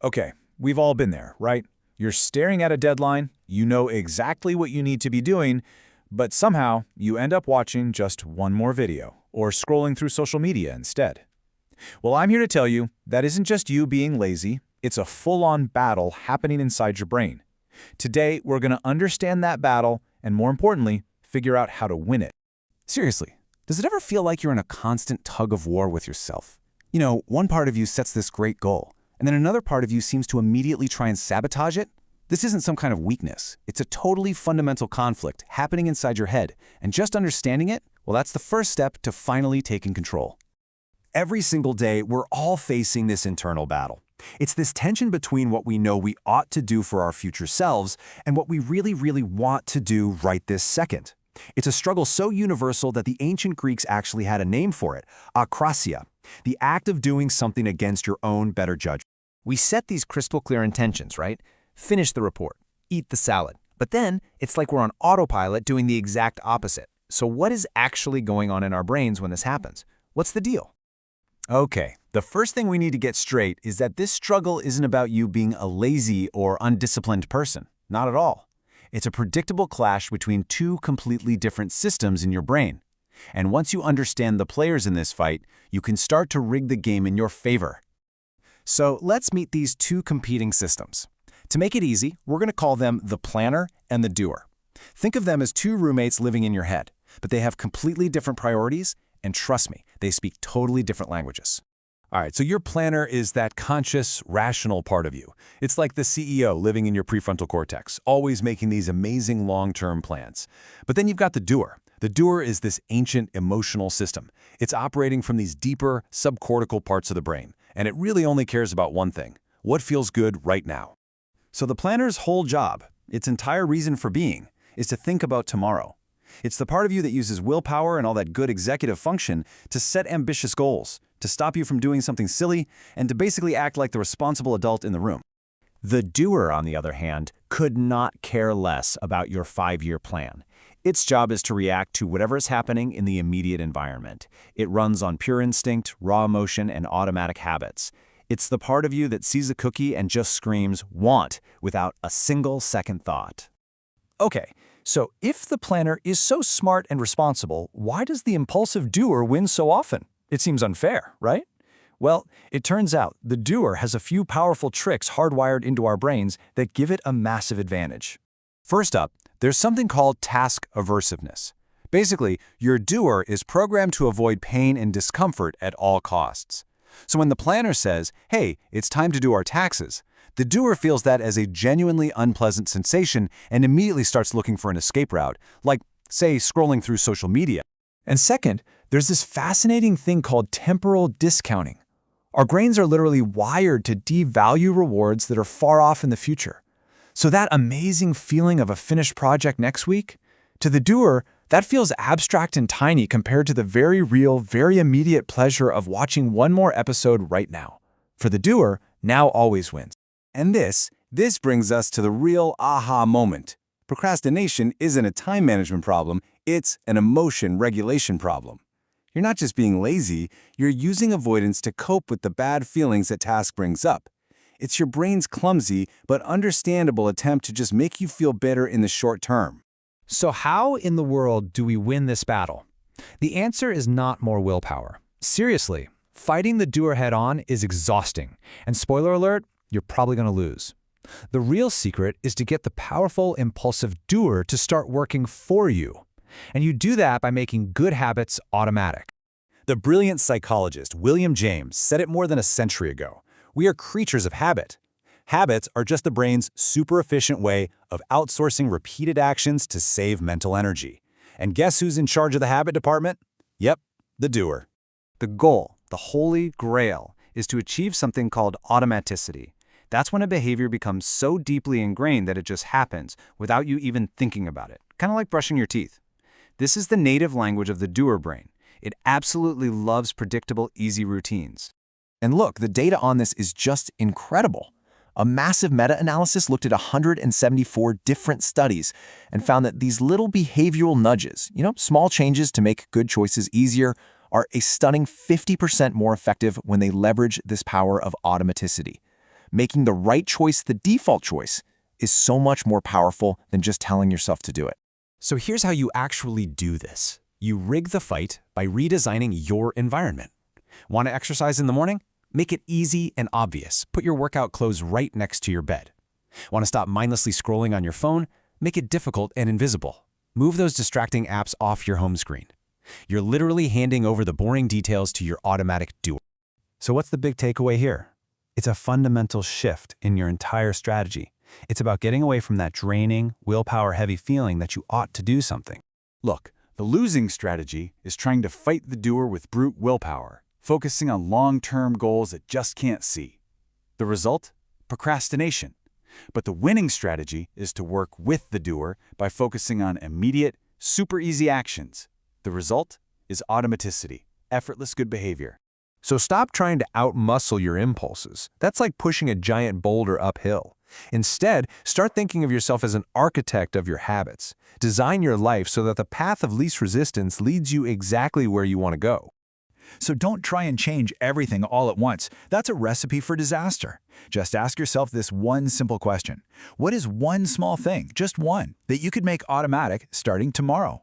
Okay, we've all been there, right? You're staring at a deadline, you know exactly what you need to be doing, but somehow you end up watching just one more video or scrolling through social media instead. Well, I'm here to tell you that isn't just you being lazy, it's a full-on battle happening inside your brain. Today, we're going to understand that battle and, more importantly, figure out how to win it. Seriously, does it ever feel like you're in a constant tug of war with yourself? You know, one part of you sets this great goal, and then another part of you seems to immediately try and sabotage it? This isn't some kind of weakness. It's a totally fundamental conflict happening inside your head, and just understanding it, well, that's the first step to finally taking control. Every single day, we're all facing this internal battle. It's this tension between what we know we ought to do for our future selves and what we really want to do right this second. It's a struggle so universal that the ancient Greeks actually had a name for it, akrasia, the act of doing something against your own better judgment. We set these crystal clear intentions, right? Finish the report, eat the salad. But then, it's like we're on autopilot doing the exact opposite. So what is actually going on in our brains when this happens? What's the deal? Okay, the first thing we need to get straight is that this struggle isn't about you being a lazy or undisciplined person. Not at all. It's a predictable clash between two completely different systems in your brain. And once you understand the players in this fight, you can start to rig the game in your favor. So let's meet these two competing systems. To make it easy, we're going to call them the planner and the doer. Think of them as two roommates living in your head, but they have completely different priorities, and trust me, they speak totally different languages. All right, so your planner is that conscious, rational part of you. It's like the CEO living in your prefrontal cortex, always making these amazing long-term plans. But then you've got the doer. The doer is this ancient emotional system. It's operating from these deeper, subcortical parts of the brain, and it really only cares about one thing: what feels good right now. So the planner's whole job, its entire reason for being, is to think about tomorrow. It's the part of you that uses willpower and all that good executive function to set ambitious goals, to stop you from doing something silly, and to basically act like the responsible adult in the room. The doer, on the other hand, could not care less about your 5-year plan. Its job is to react to whatever is happening in the immediate environment. It runs on pure instinct, raw emotion, and automatic habits. It's the part of you that sees a cookie and just screams, "Want," without a single second thought. Okay, so if the planner is so smart and responsible, why does the impulsive doer win so often? It seems unfair, right? Well, it turns out the doer has a few powerful tricks hardwired into our brains that give it a massive advantage. First up, there's something called task aversiveness. Basically, your doer is programmed to avoid pain and discomfort at all costs. So when the planner says, "Hey, it's time to do our taxes," the doer feels that as a genuinely unpleasant sensation and immediately starts looking for an escape route, like, say, scrolling through social media. And second, there's this fascinating thing called temporal discounting. Our brains are literally wired to devalue rewards that are far off in the future. So that amazing feeling of a finished project next week, to the doer, that feels abstract and tiny compared to the very real, very immediate pleasure of watching one more episode right now. For the doer, now always wins. And this brings us to the real aha moment. Procrastination isn't a time management problem, it's an emotion regulation problem. You're not just being lazy, you're using avoidance to cope with the bad feelings that task brings up. It's your brain's clumsy but understandable attempt to just make you feel better in the short term. So how in the world do we win this battle? The answer is not more willpower. Seriously, fighting the doer head-on is exhausting. And spoiler alert, you're probably going to lose. The real secret is to get the powerful, impulsive doer to start working for you. And you do that by making good habits automatic. The brilliant psychologist William James said it more than a century ago. We are creatures of habit. Habits are just the brain's super efficient way of outsourcing repeated actions to save mental energy. And guess who's in charge of the habit department? Yep, the doer. The goal, the holy grail, is to achieve something called automaticity. That's when a behavior becomes so deeply ingrained that it just happens without you even thinking about it, kind of like brushing your teeth. This is the native language of the doer brain. It absolutely loves predictable, easy routines. And look, the data on this is just incredible. A massive meta-analysis looked at 174 different studies and found that these little behavioral nudges, small changes to make good choices easier, are a stunning 50% more effective when they leverage this power of automaticity. making the right choice the default choice, is so much more powerful than just telling yourself to do it. So here's how you actually do this. You rig the fight by redesigning your environment. Want to exercise in the morning? Make it easy and obvious. Put your workout clothes right next to your bed. Want to stop mindlessly scrolling on your phone? Make it difficult and invisible. Move those distracting apps off your home screen. You're literally handing over the boring details to your automatic doer. So what's the big takeaway here? It's a fundamental shift in your entire strategy. It's about getting away from that draining, willpower-heavy feeling that you ought to do something. Look, the losing strategy is trying to fight the doer with brute willpower, focusing on long-term goals it just can't see. The result? Procrastination. But the winning strategy is to work with the doer by focusing on immediate, super easy actions. The result is automaticity, effortless good behavior. So stop trying to outmuscle your impulses. That's like pushing a giant boulder uphill. Instead, start thinking of yourself as an architect of your habits. Design your life so that the path of least resistance leads you exactly where you want to go. So don't try and change everything all at once. That's a recipe for disaster. Just ask yourself this one simple question. What is one small thing, just one, that you could make automatic starting tomorrow?